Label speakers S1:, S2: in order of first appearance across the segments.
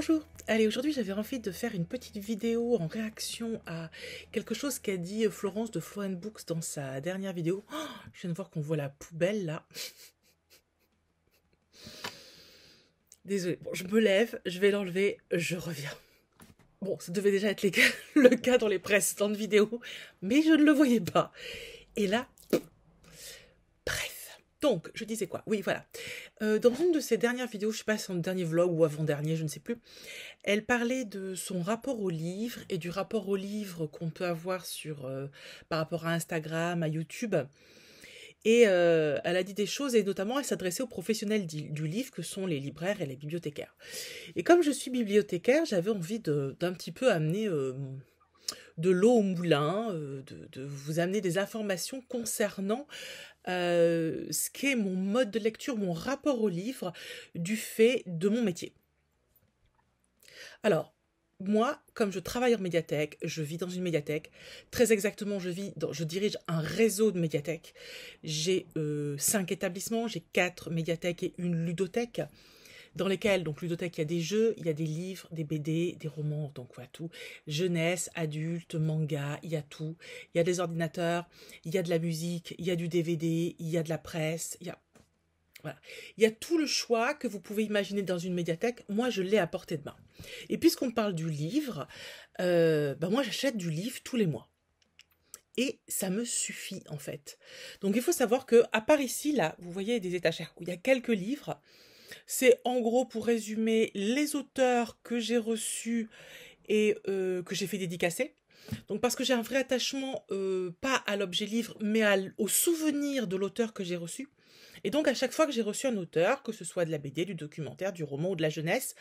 S1: Bonjour, allez aujourd'hui j'avais envie de faire une petite vidéo en réaction à quelque chose qu'a dit Florence de Flow Books dans sa dernière vidéo. Oh, je viens de voir qu'on voit la poubelle là. Désolée, bon, je me lève, je vais l'enlever, je reviens. Bon, ça devait déjà être le cas dans les précédentes vidéos, mais je ne le voyais pas. Et là, bref. Donc, je disais quoi? Oui, voilà. Dans une de ses dernières vidéos, je sais pas si c'est son dernier vlog ou avant-dernier, je ne sais plus, elle parlait de son rapport au livre et du rapport au livre qu'on peut avoir par rapport à Instagram, à YouTube. Et elle a dit des choses, et notamment elle s'adressait aux professionnels du livre que sont les libraires et les bibliothécaires. Et comme je suis bibliothécaire, j'avais envie d'un petit peu amener de l'eau au moulin, de vous amener des informations concernant ce qu'est mon mode de lecture, mon rapport au livre, du fait de mon métier. Alors, moi, comme je travaille en médiathèque, je vis dans une médiathèque. Très exactement, je dirige un réseau de médiathèques. J'ai 5 établissements, j'ai 4 médiathèques et une ludothèque, dans lesquelles, donc ludothèque, il y a des jeux, il y a des livres, des BD, des romans, donc voilà tout. Jeunesse, adulte, manga, il y a tout. Il y a des ordinateurs, il y a de la musique, il y a du DVD, il y a de la presse, voilà. Il y a tout le choix que vous pouvez imaginer dans une médiathèque. Moi, je l'ai à portée de main. Et puisqu'on parle du livre, moi, j'achète du livre tous les mois. Et ça me suffit, en fait. Donc, il faut savoir que, à part ici, là, vous voyez des étagères où il y a quelques livres. C'est, en gros, pour résumer, les auteurs que j'ai reçus et que j'ai fait dédicacer. Donc, parce que j'ai un vrai attachement, pas à l'objet livre, mais au souvenir de l'auteur que j'ai reçu. Et donc, à chaque fois que j'ai reçu un auteur, que ce soit de la BD, du documentaire, du roman ou de la jeunesse,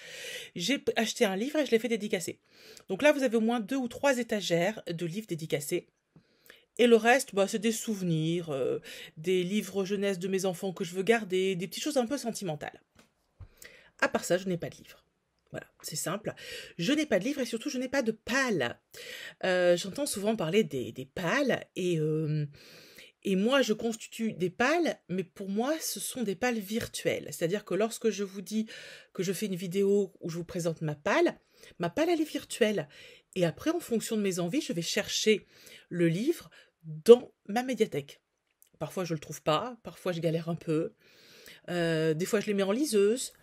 S1: j'ai acheté un livre et je l'ai fait dédicacer. Donc là, vous avez au moins 2 ou 3 étagères de livres dédicacés. Et le reste, c'est des souvenirs, des livres jeunesse de mes enfants que je veux garder, des petites choses un peu sentimentales. À part ça, je n'ai pas de livre. Voilà, c'est simple. Je n'ai pas de livre et surtout, je n'ai pas de pales. J'entends souvent parler des pales et moi, je constitue des pales, mais pour moi, ce sont des pales virtuelles. C'est-à-dire que lorsque je vous dis que je fais une vidéo où je vous présente ma pale, elle est virtuelle. Et après, en fonction de mes envies, je vais chercher le livre dans ma médiathèque. Parfois, je ne le trouve pas, parfois, je galère un peu. Des fois, je les mets en liseuse.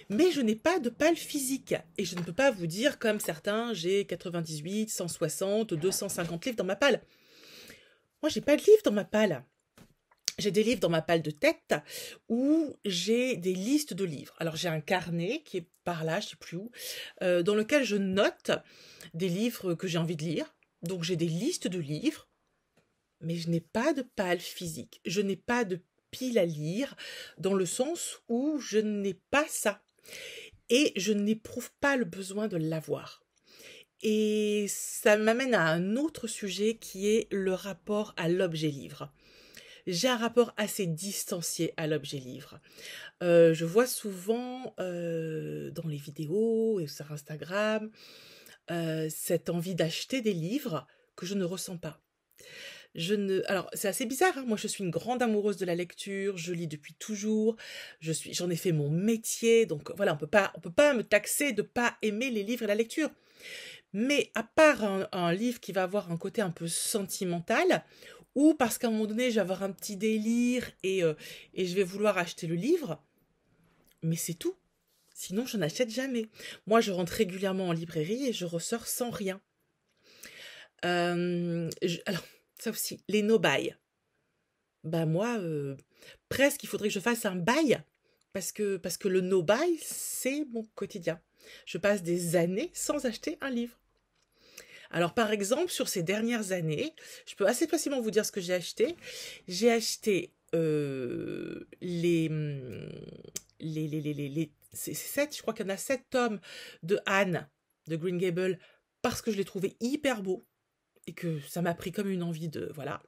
S1: Mais je n'ai pas de pale physique. Et je ne peux pas vous dire, comme certains, j'ai 98, 160, 250 livres dans ma pale. Moi, j'ai pas de livre dans ma pale. J'ai des livres dans ma pale de tête où j'ai des listes de livres. Alors, j'ai un carnet qui est par là, je sais plus où, dans lequel je note des livres que j'ai envie de lire. Donc, j'ai des listes de livres, mais je n'ai pas de pale physique. Je n'ai pas de pile à lire dans le sens où je n'ai pas ça. Et je n'éprouve pas le besoin de l'avoir. Et ça m'amène à un autre sujet qui est le rapport à l'objet livre. J'ai un rapport assez distancié à l'objet livre. Je vois souvent dans les vidéos et sur Instagram cette envie d'acheter des livres que je ne ressens pas. Alors, c'est assez bizarre, hein. Moi, je suis une grande amoureuse de la lecture, je lis depuis toujours, j'en ai fait mon métier, donc voilà, on peut pas me taxer de pas aimer les livres et la lecture. Mais à part un livre qui va avoir un côté un peu sentimental, ou parce qu'à un moment donné, je vais avoir un petit délire et je vais vouloir acheter le livre, mais c'est tout. Sinon, je n'achète jamais. Moi, je rentre régulièrement en librairie et je ressors sans rien. Alors, ça aussi, les no-buy. Moi, presque, il faudrait que je fasse un bail, parce que le no-buy, c'est mon quotidien. Je passe des années sans acheter un livre. Alors, par exemple, sur ces dernières années, je peux assez facilement vous dire ce que j'ai acheté. J'ai acheté c'est 7, je crois qu'il y en a 7 tomes de Anne, de Green Gables, parce que je les trouvais hyper beaux et que ça m'a pris comme une envie de... Voilà.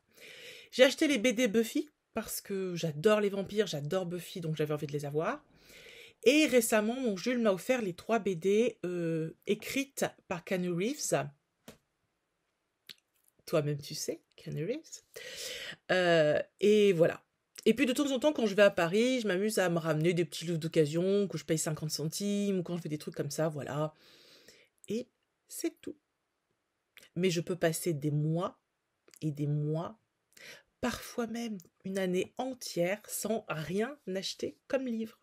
S1: J'ai acheté les BD Buffy, parce que j'adore les vampires, j'adore Buffy, donc j'avais envie de les avoir. Et récemment, mon Jules m'a offert les 3 BD écrites par Keanu Reeves. Toi-même, tu sais, Keanu Reeves. Et voilà. Et puis de temps en temps, quand je vais à Paris, je m'amuse à me ramener des petits livres d'occasion, que je paye 50 centimes, ou quand je fais des trucs comme ça, voilà. Et c'est tout. Mais je peux passer des mois et des mois, parfois même une année entière, sans rien acheter comme livre.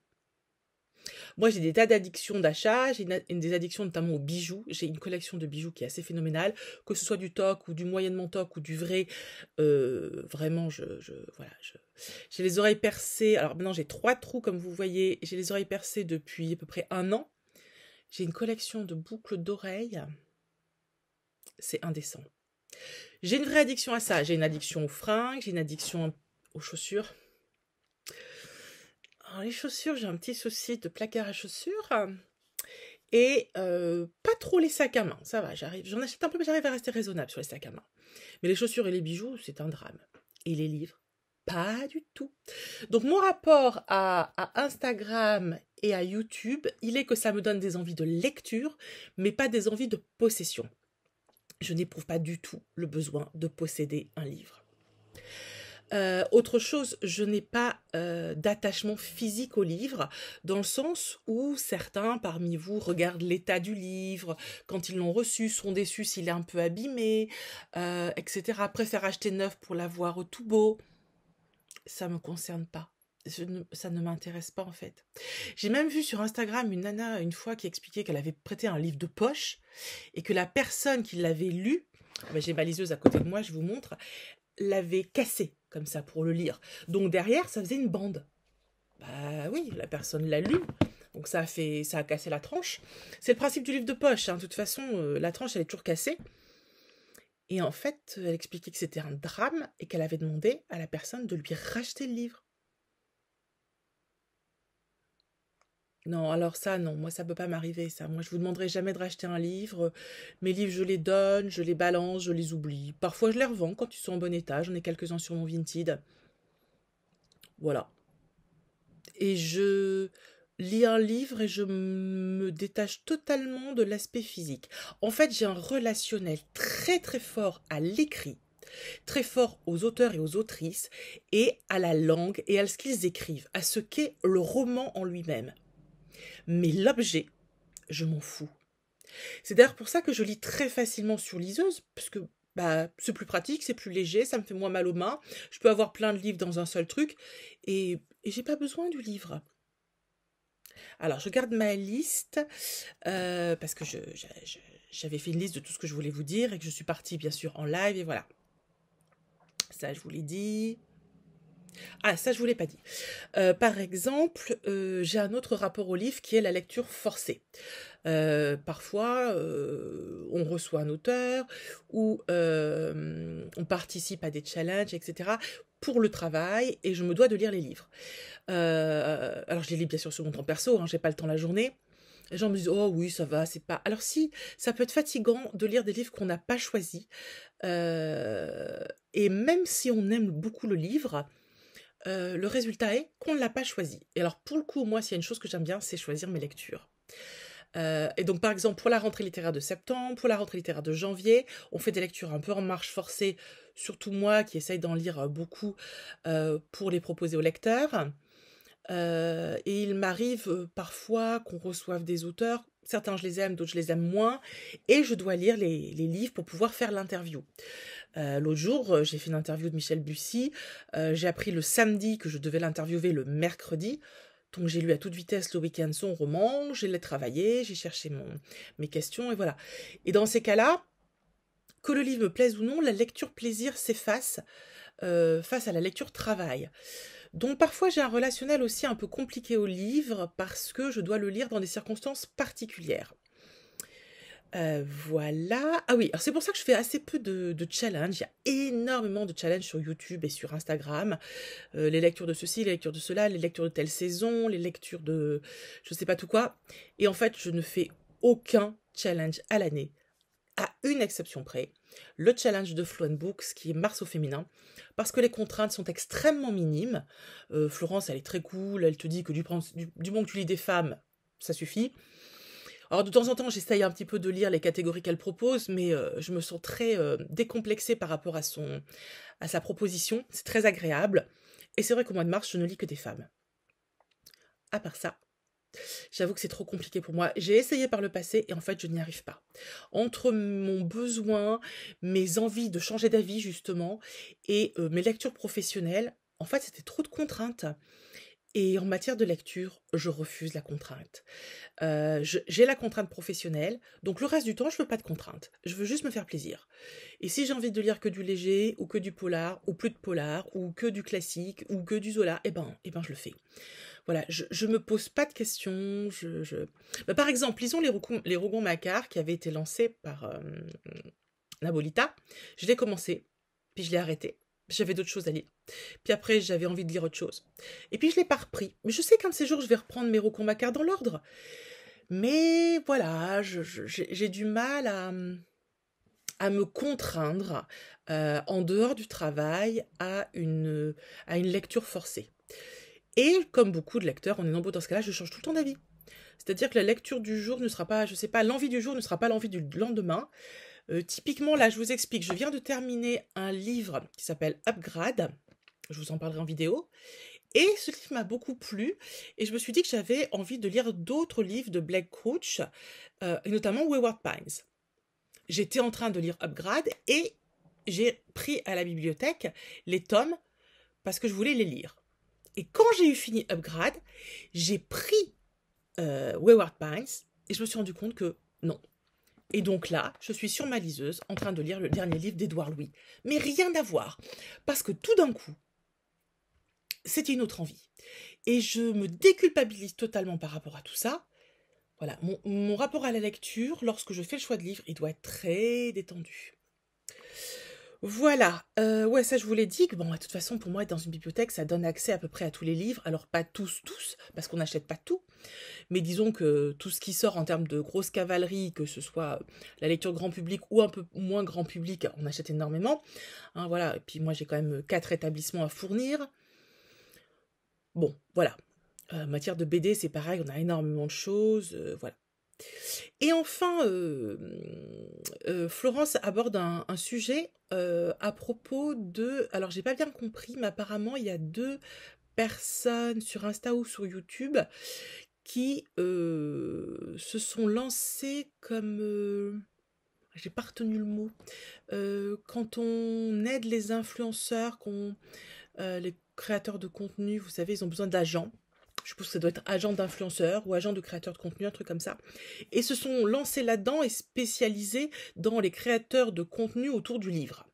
S1: Moi, j'ai des tas d'addictions d'achat, j'ai des addictions notamment aux bijoux. J'ai une collection de bijoux qui est assez phénoménale, que ce soit du toc ou du moyennement toc ou du vrai. Vraiment, voilà, j'ai les oreilles percées. Alors maintenant, j'ai 3 trous, comme vous voyez. J'ai les oreilles percées depuis à peu près 1 an. J'ai une collection de boucles d'oreilles. C'est indécent. J'ai une vraie addiction à ça. J'ai une addiction aux fringues, j'ai une addiction aux chaussures. Alors, les chaussures, j'ai un petit souci de placard à chaussures. Et pas trop les sacs à main, ça va, j'en achète un peu, mais j'arrive à rester raisonnable sur les sacs à main. Mais les chaussures et les bijoux, c'est un drame. Et les livres, pas du tout. Donc mon rapport à Instagram et à YouTube, il est que ça me donne des envies de lecture, mais pas des envies de possession. Je n'éprouve pas du tout le besoin de posséder un livre. Autre chose, je n'ai pas d'attachement physique au livre, dans le sens où certains parmi vous regardent l'état du livre, quand ils l'ont reçu, sont déçus s'il est un peu abîmé, etc. Préfèrent acheter neuf pour l'avoir au tout beau. Ça ne me concerne pas. Ça ne m'intéresse pas en fait. J'ai même vu sur Instagram une nana une fois qui expliquait qu'elle avait prêté un livre de poche et que la personne qui l'avait lu, j'ai ma liseuse à côté de moi, je vous montre, l'avait cassé comme ça pour le lire. Donc derrière, ça faisait une bande. Bah oui, la personne l'a lu, donc ça a cassé la tranche. C'est le principe du livre de poche, hein. De toute façon, la tranche, elle est toujours cassée. Et en fait, elle expliquait que c'était un drame et qu'elle avait demandé à la personne de lui racheter le livre. Non, alors ça, non, moi ça peut pas m'arriver ça. Moi je vous demanderai jamais de racheter un livre. Mes livres, je les donne, je les balance, je les oublie. Parfois je les revends quand ils sont en bon état. J'en ai quelques-uns sur mon Vinted. Voilà. Et je lis un livre et je me détache totalement de l'aspect physique. En fait, j'ai un relationnel très très fort à l'écrit, très fort aux auteurs et aux autrices, et à la langue et à ce qu'ils écrivent, à ce qu'est le roman en lui-même. Mais l'objet, je m'en fous. C'est d'ailleurs pour ça que je lis très facilement sur liseuse, parce que c'est plus pratique, c'est plus léger, ça me fait moins mal aux mains, je peux avoir plein de livres dans un seul truc, et j'ai pas besoin du livre. Alors, je garde ma liste, parce que j'avais fait une liste de tout ce que je voulais vous dire, et que je suis partie, bien sûr, en live, et voilà. Ça, je vous l'ai dit. Ah, ça, je vous l'ai pas dit. Par exemple, j'ai un autre rapport au livre qui est la lecture forcée. Parfois, on reçoit un auteur ou on participe à des challenges, etc. pour le travail et je me dois de lire les livres. Alors, je les lis bien sûr sur mon temps perso, hein, j'ai pas le temps la journée. Les gens me disent « Oh oui, ça va, c'est pas... » Alors si, ça peut être fatigant de lire des livres qu'on n'a pas choisis. Et même si on aime beaucoup le livre, le résultat est qu'on ne l'a pas choisi. Et alors pour le coup, moi, s'il y a une chose que j'aime bien, c'est choisir mes lectures. Et donc par exemple, pour la rentrée littéraire de septembre, pour la rentrée littéraire de janvier, on fait des lectures un peu en marche forcée, surtout moi qui essaye d'en lire beaucoup pour les proposer aux lecteurs. Et il m'arrive parfois qu'on reçoive des auteurs, certains je les aime, d'autres je les aime moins, et je dois lire les livres pour pouvoir faire l'interview. L'autre jour, j'ai fait une interview de Michel Bussy, j'ai appris le samedi que je devais l'interviewer le mercredi, donc j'ai lu à toute vitesse le week-end son roman, je l'ai travaillé, j'ai cherché mes questions, et voilà. Et dans ces cas-là, que le livre me plaise ou non, la lecture plaisir s'efface face à la lecture travail. Donc parfois j'ai un relationnel aussi un peu compliqué au livre parce que je dois le lire dans des circonstances particulières. Voilà. Ah oui, alors c'est pour ça que je fais assez peu de challenges. Il y a énormément de challenges sur YouTube et sur Instagram. Les lectures de ceci, les lectures de cela, les lectures de telle saison, les lectures de je sais pas tout quoi. Et en fait, je ne fais aucun challenge à l'année, à une exception près. Le challenge de Flow & Books, qui est Mars au féminin, parce que les contraintes sont extrêmement minimes. Florence, elle est très cool, elle te dit que du moment que tu lis des femmes, ça suffit. Alors de temps en temps, j'essaye un petit peu de lire les catégories qu'elle propose, mais je me sens très décomplexée par rapport à sa proposition. C'est très agréable. Et c'est vrai qu'au mois de mars, je ne lis que des femmes. À part ça, j'avoue que c'est trop compliqué pour moi. J'ai essayé par le passé et en fait, je n'y arrive pas. Entre mon besoin, mes envies de changer d'avis justement et mes lectures professionnelles, en fait, c'était trop de contraintes. Et en matière de lecture, je refuse la contrainte. J'ai la contrainte professionnelle, donc le reste du temps, je veux pas de contrainte. Je veux juste me faire plaisir. Et si j'ai envie de lire que du léger, ou que du polar, ou plus de polar, ou que du classique, ou que du Zola, je le fais. Voilà, je me pose pas de questions. Bah, par exemple, lisons les Rougon-Macquart qui avaient été lancés par Nabolita. Je l'ai commencé, puis je l'ai arrêté. J'avais d'autres choses à lire. Puis après, j'avais envie de lire autre chose. Et puis je l'ai pas repris. Mais je sais qu'un de ces jours, je vais reprendre mes Rougon-Macquart dans l'ordre. Mais voilà, j'ai du mal à me contraindre en dehors du travail à une lecture forcée. Et comme beaucoup de lecteurs, on est nombreux dans ce cas-là, je change tout le temps d'avis. C'est-à-dire que la lecture du jour ne sera pas, je sais pas, l'envie du jour ne sera pas l'envie du lendemain. Typiquement, là, je vous explique, je viens de terminer un livre qui s'appelle Upgrade. Je vous en parlerai en vidéo. Et ce livre m'a beaucoup plu. Et je me suis dit que j'avais envie de lire d'autres livres de Blake Crouch, et notamment Wayward Pines. J'étais en train de lire Upgrade et j'ai pris à la bibliothèque les tomes parce que je voulais les lire. Et quand j'ai eu fini Upgrade, j'ai pris Wayward Pines et je me suis rendu compte que non. Et donc là, je suis sur ma liseuse en train de lire le dernier livre d'Édouard Louis. Mais rien à voir. Parce que tout d'un coup, c'était une autre envie. Et je me déculpabilise totalement par rapport à tout ça. Voilà, mon rapport à la lecture, lorsque je fais le choix de livre, il doit être très détendu. Voilà, ouais, ça je vous l'ai dit, que bon, de toute façon, pour moi, être dans une bibliothèque, ça donne accès à peu près à tous les livres. Alors pas tous, parce qu'on n'achète pas tout. Mais disons que tout ce qui sort en termes de grosse cavalerie, que ce soit la lecture grand public ou un peu moins grand public, on achète énormément. Hein, voilà, et puis moi j'ai quand même 4 établissements à fournir. Bon, voilà. Matière de BD, c'est pareil, on a énormément de choses, voilà. Et enfin, Florence aborde un sujet à propos de... Alors, j'ai pas bien compris, mais apparemment, il y a 2 personnes sur Insta ou sur YouTube qui se sont lancées comme... j'ai pas retenu le mot. Quand on aide les influenceurs, les créateurs de contenu, vous savez, ils ont besoin d'agents. Je suppose que ça doit être agent d'influenceur ou agent de créateur de contenu, un truc comme ça. Et se sont lancés là-dedans et spécialisés dans les créateurs de contenu autour du livre.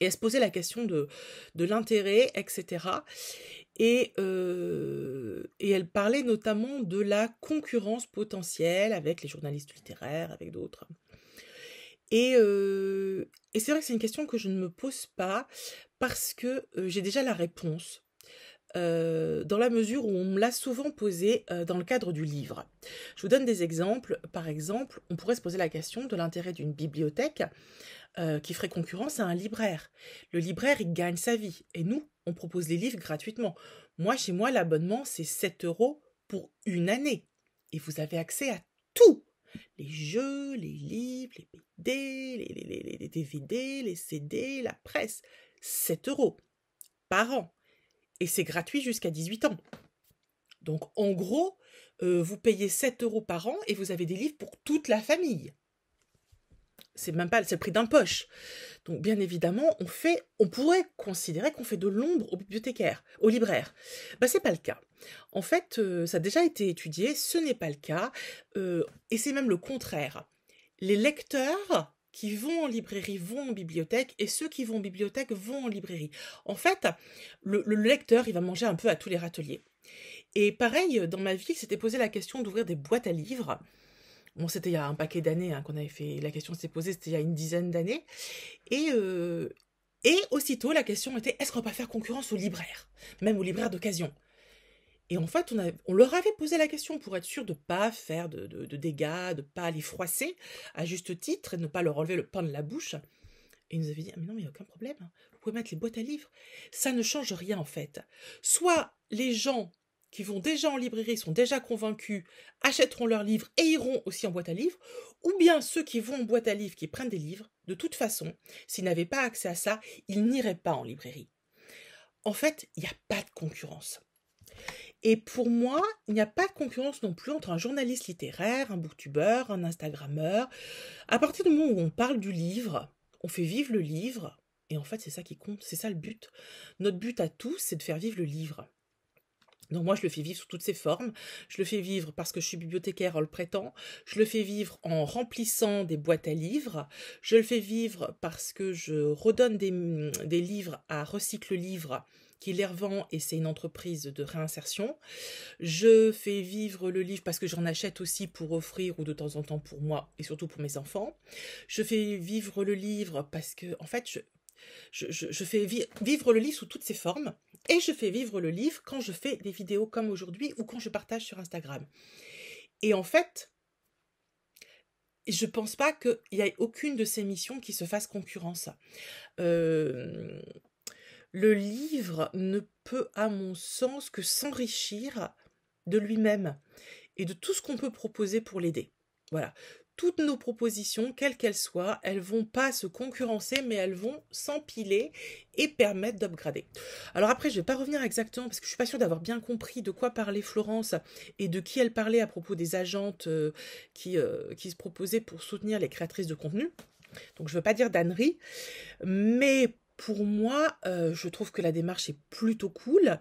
S1: Et elles se posaient la question de l'intérêt, etc. Et elles parlaient notamment de la concurrence potentielle avec les journalistes littéraires, avec d'autres. Et c'est vrai que c'est une question que je ne me pose pas parce que j'ai déjà la réponse. Dans la mesure où on me l'a souvent posé dans le cadre du livre. Je vous donne des exemples. Par exemple, on pourrait se poser la question de l'intérêt d'une bibliothèque qui ferait concurrence à un libraire. Le libraire, il gagne sa vie. Et nous, on propose les livres gratuitement. Moi, chez moi, l'abonnement, c'est 7 € pour une année. Et vous avez accès à tout. Les jeux, les livres, les BD, les DVD, les CD, la presse. 7 € par an. Et c'est gratuit jusqu'à 18 ans. Donc, en gros, vous payez 7 € par an et vous avez des livres pour toute la famille. C'est même pas, c'est le prix d'un poche. Donc, bien évidemment, on pourrait considérer qu'on fait de l'ombre aux bibliothécaires, aux libraires. C'est pas le cas. En fait, ça a déjà été étudié, ce n'est pas le cas. Et c'est même le contraire. Les lecteurs qui vont en librairie vont en bibliothèque et ceux qui vont en bibliothèque vont en librairie. En fait, le lecteur, il va manger un peu à tous les râteliers. Et pareil, dans ma vie, il s'était posé la question d'ouvrir des boîtes à livres. Bon, c'était il y a un paquet d'années qu'on avait fait, la question s'était posée, c'était il y a une dizaine d'années. Et aussitôt, la question était, est-ce qu'on va pas faire concurrence aux libraires, même aux libraires d'occasion? Et en fait, on leur avait posé la question pour être sûr de ne pas faire de dégâts, de ne pas les froisser à juste titre et de ne pas leur enlever le pain de la bouche. Et ils nous avaient dit, ah mais non, mais il n'y a aucun problème. Vous pouvez mettre les boîtes à livres. Ça ne change rien en fait. Soit les gens qui vont déjà en librairie, sont déjà convaincus, achèteront leurs livres et iront aussi en boîte à livres, ou bien ceux qui vont en boîte à livres, qui prennent des livres, de toute façon, s'ils n'avaient pas accès à ça, ils n'iraient pas en librairie. En fait, il n'y a pas de concurrence. Et pour moi, il n'y a pas de concurrence non plus entre un journaliste littéraire, un booktubeur, un instagrammeur. À partir du moment où on parle du livre, on fait vivre le livre, et en fait, c'est ça qui compte, c'est ça le but. Notre but à tous, c'est de faire vivre le livre. Donc moi, je le fais vivre sous toutes ses formes. Je le fais vivre parce que je suis bibliothécaire en le prêtant. Je le fais vivre en remplissant des boîtes à livres. Je le fais vivre parce que je redonne des livres à Recycle Livre qui les revend et c'est une entreprise de réinsertion. Je fais vivre le livre parce que j'en achète aussi pour offrir ou de temps en temps pour moi et surtout pour mes enfants. Je fais vivre le livre parce que, en fait, je fais vivre le livre sous toutes ses formes et je fais vivre le livre quand je fais des vidéos comme aujourd'hui ou quand je partage sur Instagram. Et en fait, je pense pas qu'il y ait aucune de ces missions qui se fasse concurrence. Euh, le livre ne peut, à mon sens, que s'enrichir de lui-même et de tout ce qu'on peut proposer pour l'aider. Voilà. Toutes nos propositions, quelles qu'elles soient, elles vont pas se concurrencer, mais elles vont s'empiler et permettre d'upgrader. Alors après, je vais pas revenir exactement, parce que je suis pas sûre d'avoir bien compris de quoi parlait Florence et de qui elle parlait à propos des agentes qui se proposaient pour soutenir les créatrices de contenu. Donc je veux pas dire d'ânerie, mais pour moi, je trouve que la démarche est plutôt cool,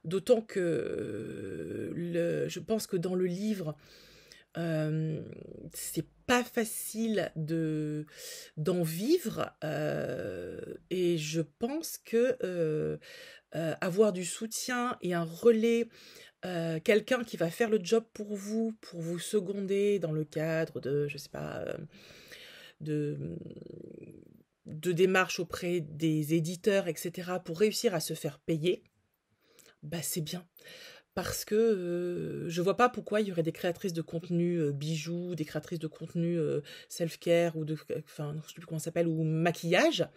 S1: d'autant que je pense que dans le livre, c'est pas facile d'en vivre, et je pense que avoir du soutien et un relais, quelqu'un qui va faire le job pour vous seconder dans le cadre de, je sais pas, de, de démarches auprès des éditeurs, etc., pour réussir à se faire payer, bah c'est bien. Parce que je vois pas pourquoi il y aurait des créatrices de contenu bijoux, des créatrices de contenu self-care ou enfin, je sais plus comment ça s'appelle, ou maquillage,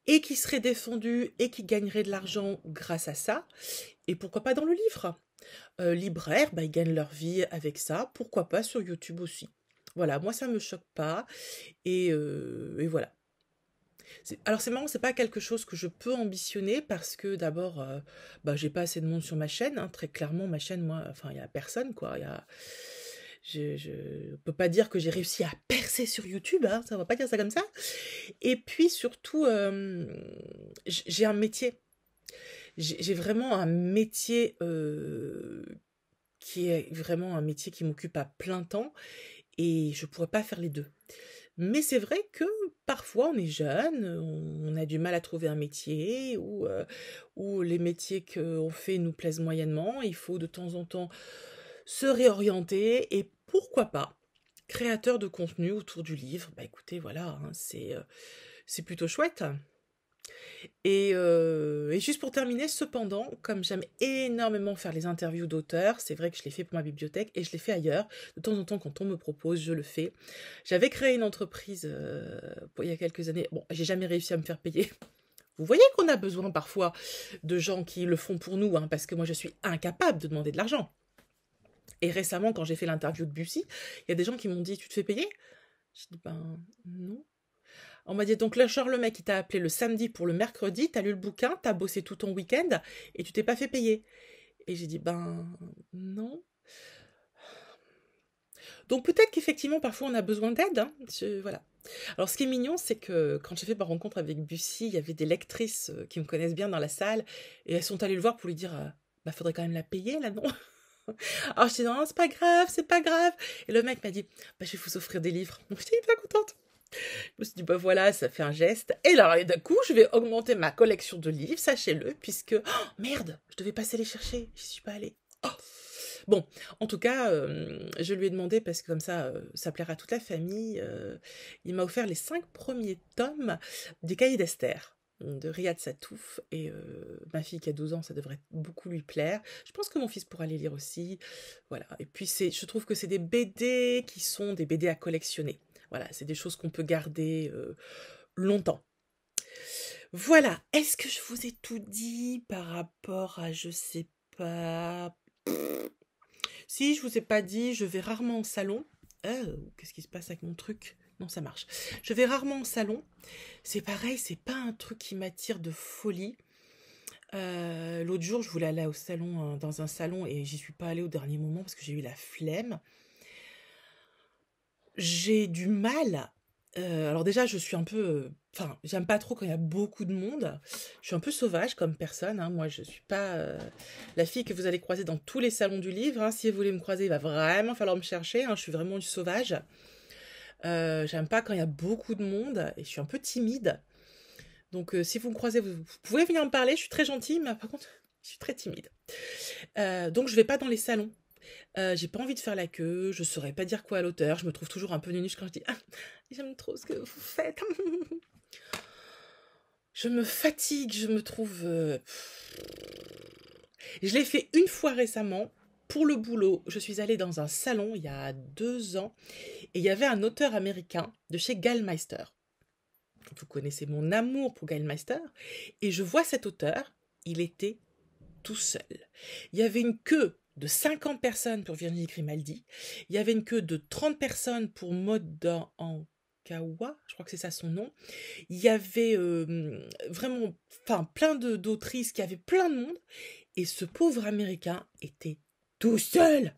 S1: et qui seraient défendues et qui gagneraient de l'argent grâce à ça. Et pourquoi pas dans le livre? Libraires, bah, ils gagnent leur vie avec ça. Pourquoi pas sur YouTube aussi? Voilà, moi ça me choque pas. Et voilà. Alors c'est marrant, c'est pas quelque chose que je peux ambitionner parce que d'abord, bah, j'ai pas assez de monde sur ma chaîne, hein. Très clairement, ma chaîne, moi, enfin, il y a personne, quoi. Je peux pas dire que j'ai réussi à percer sur YouTube, hein, ça va pas dire ça comme ça. Et puis surtout, j'ai un métier. J'ai vraiment un métier qui est vraiment un métier qui m'occupe à plein temps et je pourrais pas faire les deux. Mais c'est vrai que parfois on est jeune, on a du mal à trouver un métier ou les métiers qu'on fait nous plaisent moyennement. Il faut de temps en temps se réorienter et pourquoi pas créateur de contenu autour du livre. Bah écoutez, voilà, hein, c'est plutôt chouette. Et juste pour terminer, cependant, comme j'aime énormément faire les interviews d'auteurs, c'est vrai que je l'ai fait pour ma bibliothèque et je l'ai fait ailleurs. De temps en temps, quand on me propose, je le fais. J'avais créé une entreprise il y a quelques années. Bon, j'ai jamais réussi à me faire payer. Vous voyez qu'on a besoin parfois de gens qui le font pour nous, hein, parce que moi je suis incapable de demander de l'argent. Et récemment, quand j'ai fait l'interview de Bussy, il y a des gens qui m'ont dit: tu te fais payer? J'ai dit: ben non. On m'a dit: donc là, Charles, le mec, il t'a appelé le samedi pour le mercredi, t'as lu le bouquin, t'as bossé tout ton week-end et tu t'es pas fait payer. Et j'ai dit: ben non. Donc peut-être qu'effectivement, parfois, on a besoin d'aide, hein. Voilà. Alors ce qui est mignon, c'est que quand j'ai fait ma rencontre avec Bussy, il y avait des lectrices qui me connaissent bien dans la salle et elles sont allées le voir pour lui dire: bah faudrait quand même la payer là, non? Alors je dis: non, c'est pas grave, c'est pas grave. Et le mec m'a dit: bah je vais vous offrir des livres. Donc j'étais hyper contente. Je me suis dit: bah voilà, ça fait un geste. Et là, d'un coup, je vais augmenter ma collection de livres, sachez-le, puisque... Oh, merde, je devais passer les chercher, j'y suis pas allée. Oh. Bon, en tout cas, je lui ai demandé, parce que comme ça plaira à toute la famille, il m'a offert les 5 premiers tomes des Cahiers d'Esther, de Riyad Satouf, et ma fille qui a 12 ans, ça devrait beaucoup lui plaire. Je pense que mon fils pourra les lire aussi. Voilà, et puis je trouve que c'est des BD qui sont des BD à collectionner. Voilà, c'est des choses qu'on peut garder longtemps. Voilà, est-ce que je vous ai tout dit par rapport à, je sais pas... Si je vous ai pas dit, je vais rarement au salon. Qu'est-ce qui se passe avec mon truc? Non, ça marche. Je vais rarement au salon. C'est pareil, c'est pas un truc qui m'attire de folie. L'autre jour, je voulais aller au salon, dans un salon, et j'y suis pas allée au dernier moment parce que j'ai eu la flemme. J'ai du mal. Alors déjà, je suis un peu... Enfin, j'aime pas trop quand il y a beaucoup de monde. Je suis un peu sauvage comme personne, hein. Moi, je suis pas la fille que vous allez croiser dans tous les salons du livre, hein. Si vous voulez me croiser, il va vraiment falloir me chercher, hein. Je suis vraiment une sauvage. J'aime pas quand il y a beaucoup de monde et je suis un peu timide. Donc, si vous me croisez, vous pouvez venir me parler. Je suis très gentille, mais par contre, je suis très timide. Donc, je vais pas dans les salons. J'ai pas envie de faire la queue, je saurais pas dire quoi à l'auteur, je me trouve toujours un peu nunuche quand je dis « Ah, j'aime trop ce que vous faites !» Je me fatigue, je me trouve... Je l'ai fait une fois récemment, pour le boulot. Je suis allée dans un salon il y a 2 ans, et il y avait un auteur américain de chez Gallmeister. Vous connaissez mon amour pour Gallmeister, et je vois cet auteur, il était tout seul. Il y avait une queue de 50 personnes pour Virginie Grimaldi. Il y avait une queue de 30 personnes pour Maud Ankawa, je crois que c'est ça son nom. Il y avait vraiment plein d'autrices qui avaient plein de monde. Et ce pauvre Américain était tout seul.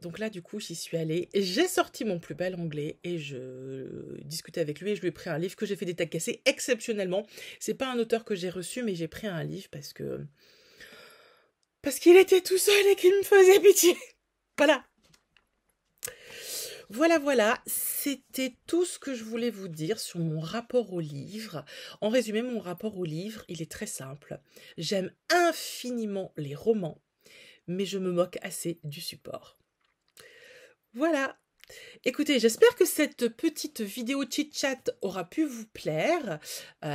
S1: Donc là, du coup, j'y suis allée. Et j'ai sorti mon plus bel anglais et je discutais avec lui et je lui ai pris un livre que j'ai fait dédicacer exceptionnellement. C'est pas un auteur que j'ai reçu, mais j'ai pris un livre parce qu'il était tout seul et qu'il me faisait pitié. Voilà. Voilà, c'était tout ce que je voulais vous dire sur mon rapport au livre. En résumé, mon rapport au livre, il est très simple. J'aime infiniment les romans, mais je me moque assez du support. Voilà. Écoutez, j'espère que cette petite vidéo chit-chat aura pu vous plaire.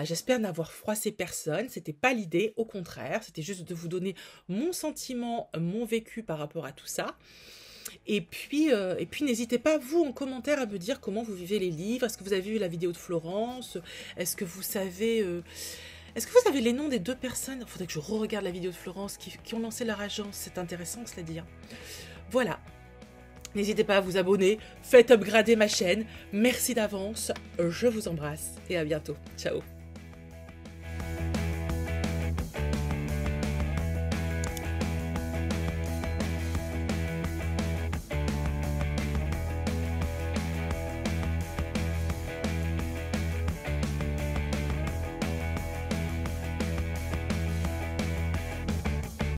S1: J'espère n'avoir froissé personne. C'était pas l'idée, au contraire. C'était juste de vous donner mon sentiment, mon vécu par rapport à tout ça. Et puis n'hésitez pas, vous, en commentaire, à me dire comment vous vivez les livres. Est-ce que vous avez vu la vidéo de Florence? Est-ce que vous savez les noms des 2 personnes? Il faudrait que je re-regarde la vidéo de Florence qui ont lancé leur agence. C'est intéressant, cela dit. Voilà. N'hésitez pas à vous abonner, faites upgrader ma chaîne. Merci d'avance, je vous embrasse et à bientôt. Ciao.